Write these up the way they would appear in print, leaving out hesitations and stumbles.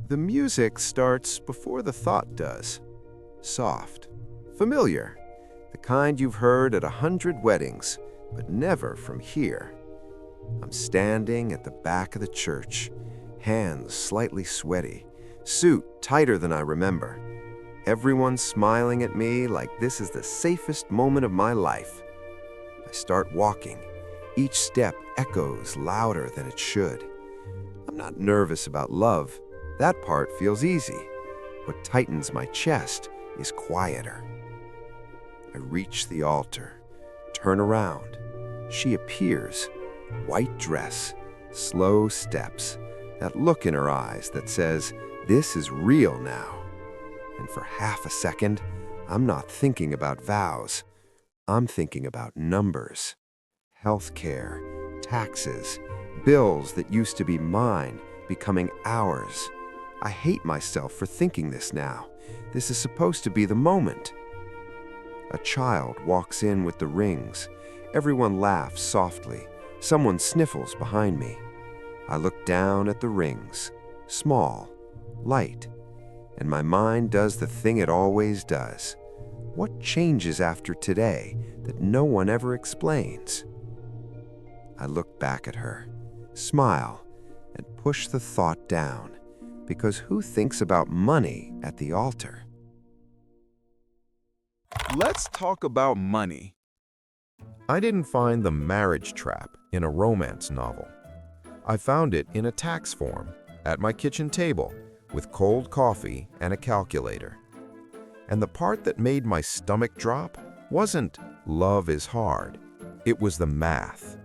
The music starts before the thought does. Soft, familiar, the kind you've heard at 100 weddings, but never from here. I'm standing at the back of the church, hands slightly sweaty, suit tighter than I remember. Everyone's smiling at me like this is the safest moment of my life. I start walking. Each step echoes louder than it should. I'm not nervous about love. That part feels easy. What tightens my chest is quieter. I reach the altar, turn around. She appears, white dress, slow steps, that look in her eyes that says, "This is real now." And for half a second, I'm not thinking about vows. I'm thinking about numbers. Healthcare, taxes, bills that used to be mine becoming ours. I hate myself for thinking this now. This is supposed to be the moment. A child walks in with the rings. Everyone laughs softly. Someone sniffles behind me. I look down at the rings, small, light, and my mind does the thing it always does. What changes after today that no one ever explains? I look back at her, smile, and push the thought down, because who thinks about money at the altar? Let's talk about money. I didn't find the marriage trap in a romance novel. I found it in a tax form at my kitchen table with cold coffee and a calculator. And the part that made my stomach drop wasn't love is hard. It was the math.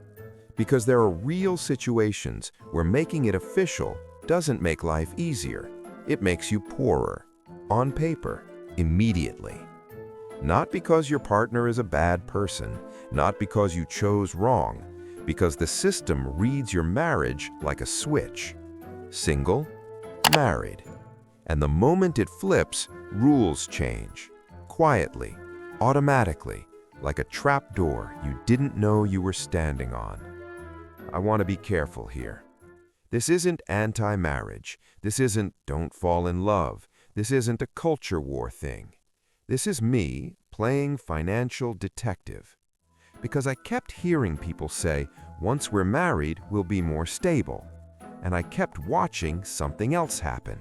Because there are real situations where making it official doesn't make life easier. It makes you poorer, on paper, immediately. Not because your partner is a bad person, not because you chose wrong, because the system reads your marriage like a switch. Single, married. And the moment it flips, rules change. Quietly, automatically, like a trap door you didn't know you were standing on. I want to be careful here. This isn't anti-marriage. This isn't don't fall in love. This isn't a culture war thing. This is me playing financial detective. Because I kept hearing people say, once we're married, we'll be more stable. And I kept watching something else happen.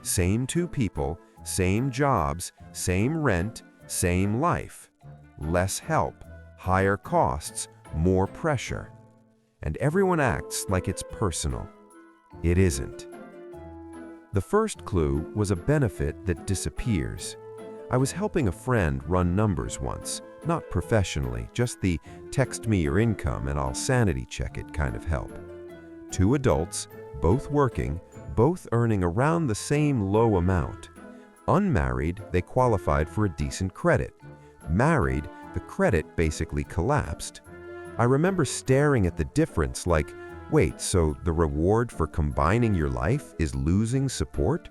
Same two people, same jobs, same rent, same life. Less help, higher costs, more pressure. And everyone acts like it's personal. It isn't. The first clue was a benefit that disappears. I was helping a friend run numbers once, not professionally, just the text me your income and I'll sanity check it kind of help. Two adults, both working, both earning around the same low amount. Unmarried, they qualified for a decent credit. Married, the credit basically collapsed. I remember staring at the difference like, wait, so the reward for combining your life is losing support?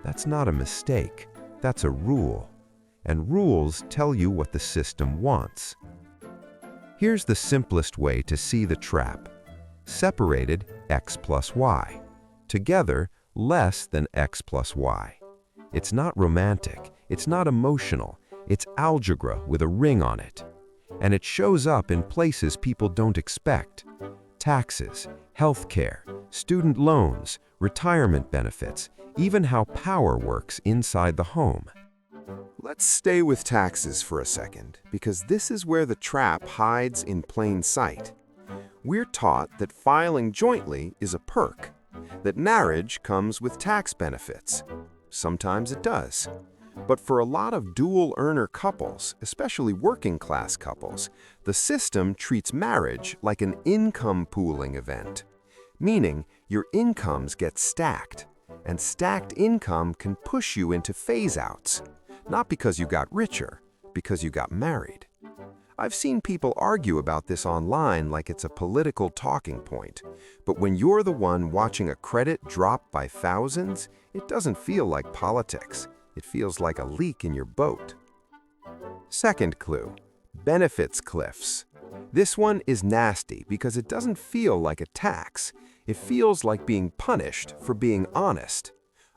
That's not a mistake. That's a rule. And rules tell you what the system wants. Here's the simplest way to see the trap. Separated, x plus y. Together, less than x plus y. It's not romantic. It's not emotional. It's algebra with a ring on it. And it shows up in places people don't expect. Taxes, healthcare, student loans, retirement benefits, even how power works inside the home. Let's stay with taxes for a second, because this is where the trap hides in plain sight. We're taught that filing jointly is a perk, that marriage comes with tax benefits. Sometimes it does. But for a lot of dual-earner couples, especially working-class couples, the system treats marriage like an income pooling event, meaning your incomes get stacked, and stacked income can push you into phase-outs, not because you got richer, because you got married. I've seen people argue about this online like it's a political talking point, but when you're the one watching a credit drop by thousands, it doesn't feel like politics. It feels like a leak in your boat. Second clue, benefits cliffs. This one is nasty because it doesn't feel like a tax. It feels like being punished for being honest.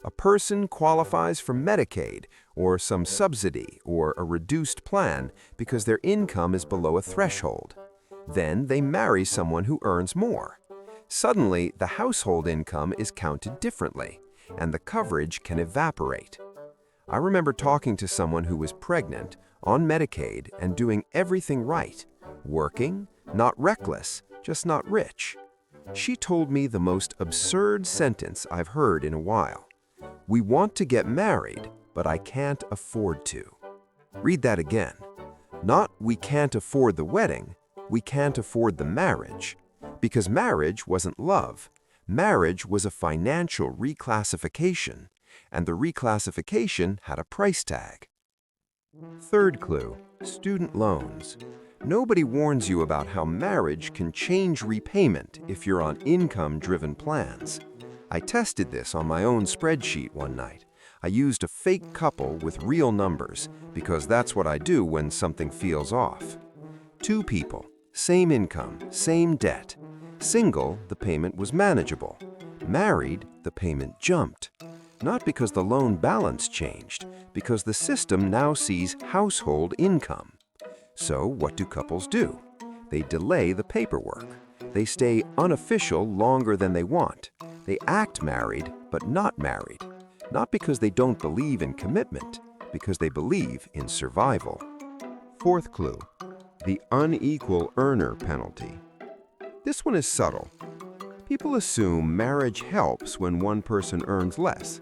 A person qualifies for Medicaid or some subsidy or a reduced plan because their income is below a threshold. Then they marry someone who earns more. Suddenly, the household income is counted differently, and the coverage can evaporate. I remember talking to someone who was pregnant, on Medicaid, and doing everything right. Working, not reckless, just not rich. She told me the most absurd sentence I've heard in a while. "We want to get married, but I can't afford to." Read that again. Not "we can't afford the wedding, we can't afford the marriage." Because marriage wasn't love. Marriage was a financial reclassification, and the reclassification had a price tag. Third clue, student loans. Nobody warns you about how marriage can change repayment if you're on income-driven plans. I tested this on my own spreadsheet one night. I used a fake couple with real numbers because that's what I do when something feels off. 2 people, same income, same debt. Single, the payment was manageable. Married, the payment jumped. Not because the loan balance changed, because the system now sees household income. So what do couples do? They delay the paperwork. They stay unofficial longer than they want. They act married, but not married. Not because they don't believe in commitment, because they believe in survival. Fourth clue, the unequal earner penalty. This one is subtle. People assume marriage helps when one person earns less.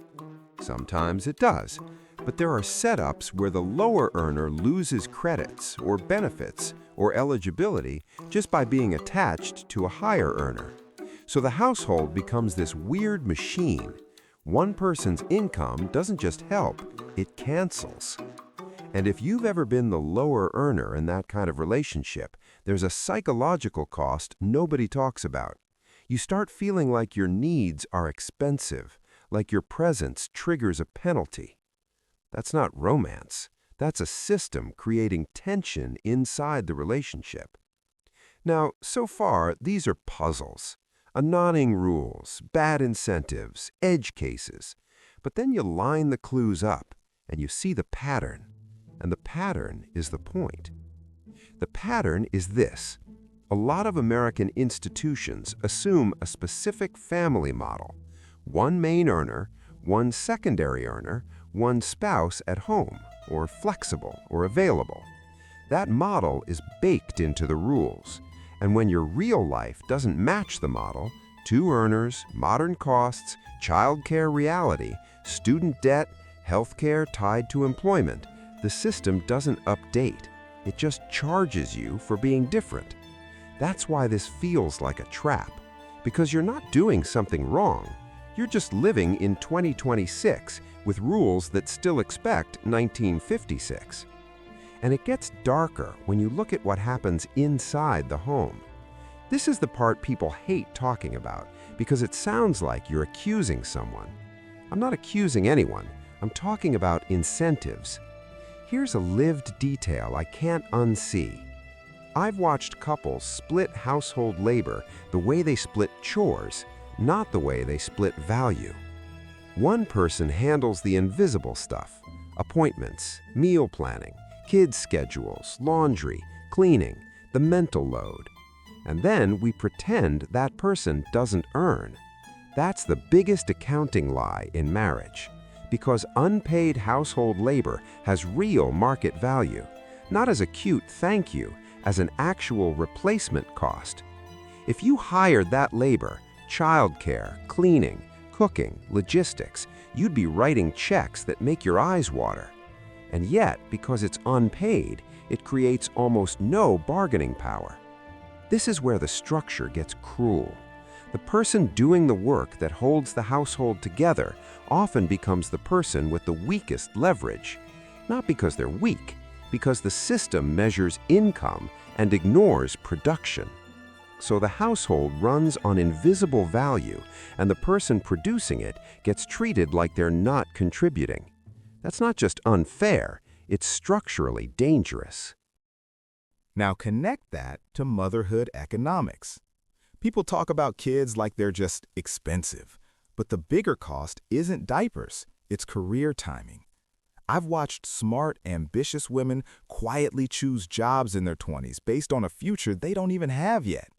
Sometimes it does, but there are setups where the lower earner loses credits or benefits or eligibility just by being attached to a higher earner. So the household becomes this weird machine. One person's income doesn't just help, it cancels. And if you've ever been the lower earner in that kind of relationship, there's a psychological cost nobody talks about. You start feeling like your needs are expensive, like your presence triggers a penalty. That's not romance. That's a system creating tension inside the relationship. Now, so far, these are puzzles. Annoying rules, bad incentives, edge cases. But then you line the clues up, and you see the pattern. And the pattern is the point. The pattern is this. A lot of American institutions assume a specific family model. One main earner, one secondary earner, one spouse at home, or flexible or available. That model is baked into the rules. And when your real life doesn't match the model, 2 earners, modern costs, childcare reality, student debt, healthcare tied to employment, the system doesn't update. It just charges you for being different. That's why this feels like a trap, because you're not doing something wrong. You're just living in 2026 with rules that still expect 1956. And it gets darker when you look at what happens inside the home. This is the part people hate talking about because it sounds like you're accusing someone. I'm not accusing anyone. I'm talking about incentives. Here's a lived detail I can't unsee. I've watched couples split household labor the way they split chores, not the way they split value. One person handles the invisible stuff, appointments, meal planning, kids' schedules, laundry, cleaning, the mental load. And then we pretend that person doesn't earn. That's the biggest accounting lie in marriage. Because unpaid household labor has real market value, not as a cute thank you, as an actual replacement cost. If you hired that labor, childcare, cleaning, cooking, logistics, you'd be writing checks that make your eyes water. And yet, because it's unpaid, it creates almost no bargaining power. This is where the structure gets cruel. The person doing the work that holds the household together often becomes the person with the weakest leverage. Not because they're weak, because the system measures income and ignores production. So the household runs on invisible value, and the person producing it gets treated like they're not contributing. That's not just unfair, it's structurally dangerous. Now connect that to motherhood economics. People talk about kids like they're just expensive. But the bigger cost isn't diapers, it's career timing. I've watched smart, ambitious women quietly choose jobs in their 20s based on a future they don't even have yet.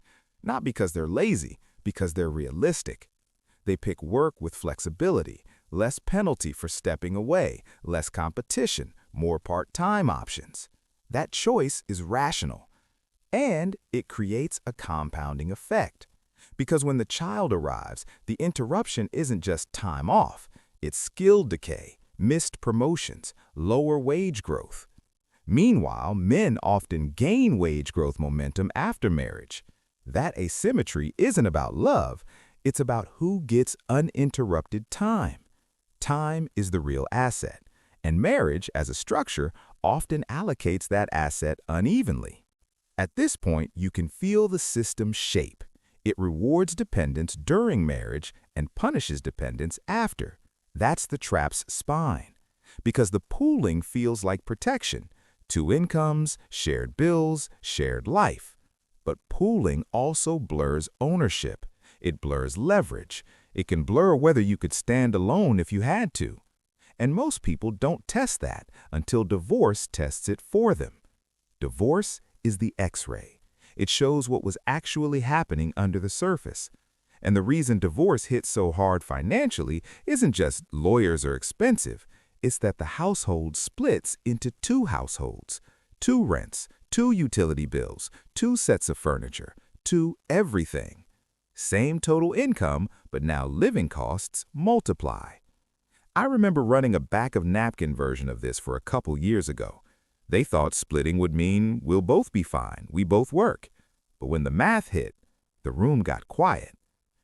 Not because they're lazy, because they're realistic. They pick work with flexibility, less penalty for stepping away, less competition, more part-time options. That choice is rational. And it creates a compounding effect. Because when the child arrives, the interruption isn't just time off, it's skill decay, missed promotions, lower wage growth. Meanwhile, men often gain wage growth momentum after marriage. That asymmetry isn't about love, it's about who gets uninterrupted time. Time is the real asset, and marriage, as a structure, often allocates that asset unevenly. At this point, you can feel the system shape. It rewards dependence during marriage and punishes dependence after. That's the trap's spine. Because the pooling feels like protection. 2 incomes, shared bills, shared life. But pooling also blurs ownership. It blurs leverage. It can blur whether you could stand alone if you had to. And most people don't test that until divorce tests it for them. Divorce is the X-ray. It shows what was actually happening under the surface. And the reason divorce hits so hard financially isn't just lawyers are expensive. It's that the household splits into 2 households, 2 rents, 2 utility bills, 2 sets of furniture, 2 everything. Same total income, but now living costs multiply. I remember running a back-of-napkin version of this for a couple years ago. They thought splitting would mean we'll both be fine, we both work. But when the math hit, the room got quiet.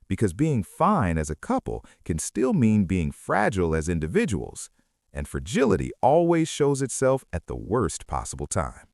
Because being fine as a couple can still mean being fragile as individuals. And fragility always shows itself at the worst possible time.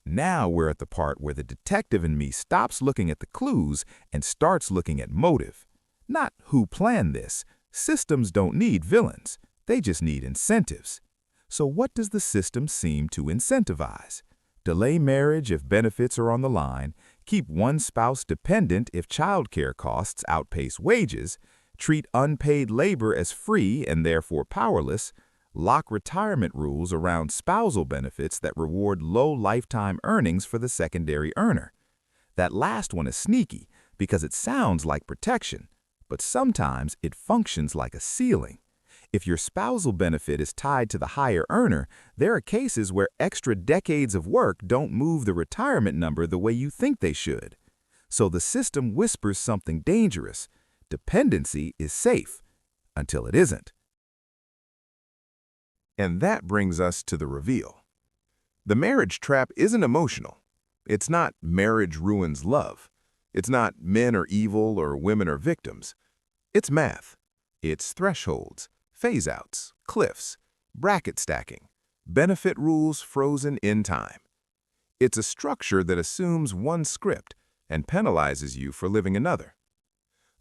Now we're at the part where the detective in me stops looking at the clues and starts looking at motive. Not who planned this. Systems don't need villains. They just need incentives. So what does the system seem to incentivize? Delay marriage if benefits are on the line, keep one spouse dependent if childcare costs outpace wages, treat unpaid labor as free and therefore powerless, lock retirement rules around spousal benefits that reward low lifetime earnings for the secondary earner. That last one is sneaky because it sounds like protection, but sometimes it functions like a ceiling. If your spousal benefit is tied to the higher earner, there are cases where extra decades of work don't move the retirement number the way you think they should. So the system whispers something dangerous. Dependency is safe, until it isn't. And that brings us to the reveal. The marriage trap isn't emotional. It's not marriage ruins love. It's not men are evil or women are victims. It's math. It's thresholds, phase-outs, cliffs, bracket stacking, benefit rules frozen in time. It's a structure that assumes one script and penalizes you for living another.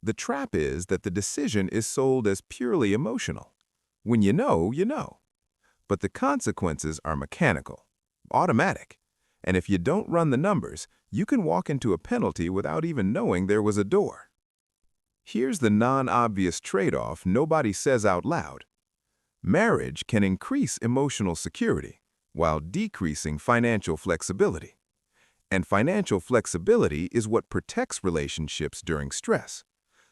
The trap is that the decision is sold as purely emotional. When you know, you know. But the consequences are mechanical, automatic. And if you don't run the numbers, you can walk into a penalty without even knowing there was a door. Here's the non-obvious trade-off nobody says out loud. Marriage can increase emotional security while decreasing financial flexibility. And financial flexibility is what protects relationships during stress.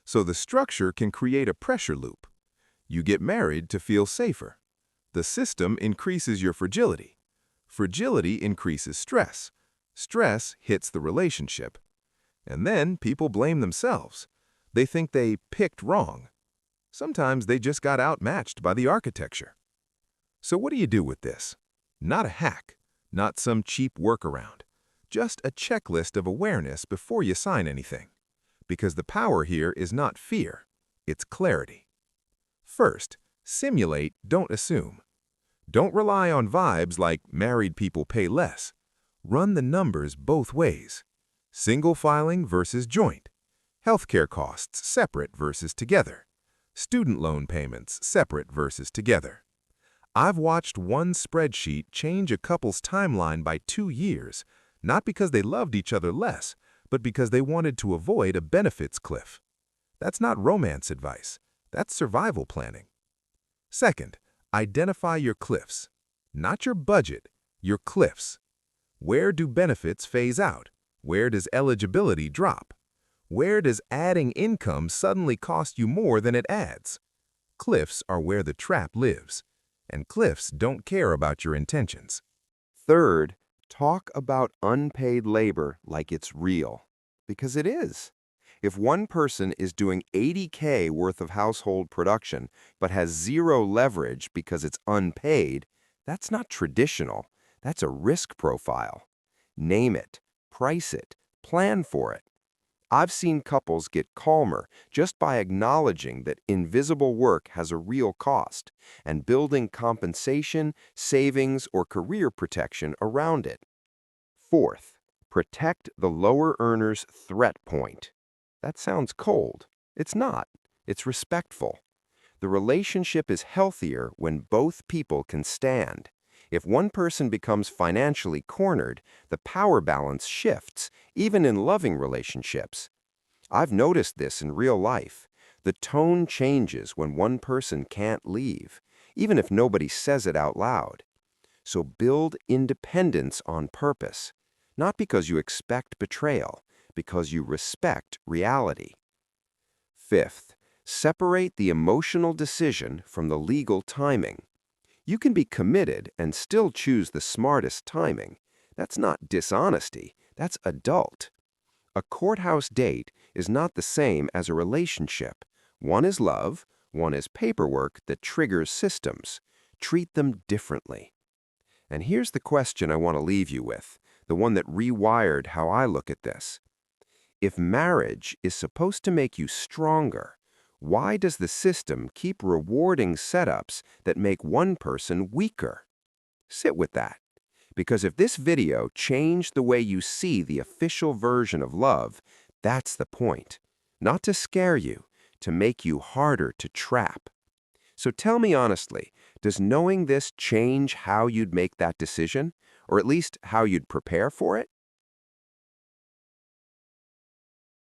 So the structure can create a pressure loop. You get married to feel safer. The system increases your fragility. Fragility increases stress. Stress hits the relationship. And then people blame themselves. They think they picked wrong. Sometimes they just got outmatched by the architecture. So what do you do with this? Not a hack, not some cheap workaround. Just a checklist of awareness before you sign anything. Because the power here is not fear, it's clarity. First, simulate, don't assume. Don't rely on vibes like married people pay less. Run the numbers both ways. Single filing versus joint. Healthcare costs separate versus together. Student loan payments separate versus together. I've watched one spreadsheet change a couple's timeline by 2 years, not because they loved each other less, but because they wanted to avoid a benefits cliff. That's not romance advice. That's survival planning. Second, identify your cliffs. Not your budget, your cliffs. Where do benefits phase out? Where does eligibility drop? Where does adding income suddenly cost you more than it adds? Cliffs are where the trap lives, and cliffs don't care about your intentions. Third, talk about unpaid labor like it's real, because it is. If one person is doing 80K worth of household production but has zero leverage because it's unpaid, that's not traditional. That's a risk profile. Name it, price it, plan for it. I've seen couples get calmer just by acknowledging that invisible work has a real cost and building compensation, savings, or career protection around it. Fourth, protect the lower earner's threat point. That sounds cold. It's not. It's respectful. The relationship is healthier when both people can stand. If one person becomes financially cornered, the power balance shifts, even in loving relationships. I've noticed this in real life. The tone changes when one person can't leave, even if nobody says it out loud. So build independence on purpose, not because you expect betrayal, because you respect reality. Fifth, separate the emotional decision from the legal timing. You can be committed and still choose the smartest timing. That's not dishonesty, that's adult. A courthouse date is not the same as a relationship. One is love, one is paperwork that triggers systems. Treat them differently. And here's the question I want to leave you with, the one that rewired how I look at this. If marriage is supposed to make you stronger, why does the system keep rewarding setups that make one person weaker? Sit with that. Because if this video changed the way you see the official version of love, that's the point. Not to scare you, to make you harder to trap. So tell me honestly, does knowing this change how you'd make that decision? Or at least how you'd prepare for it?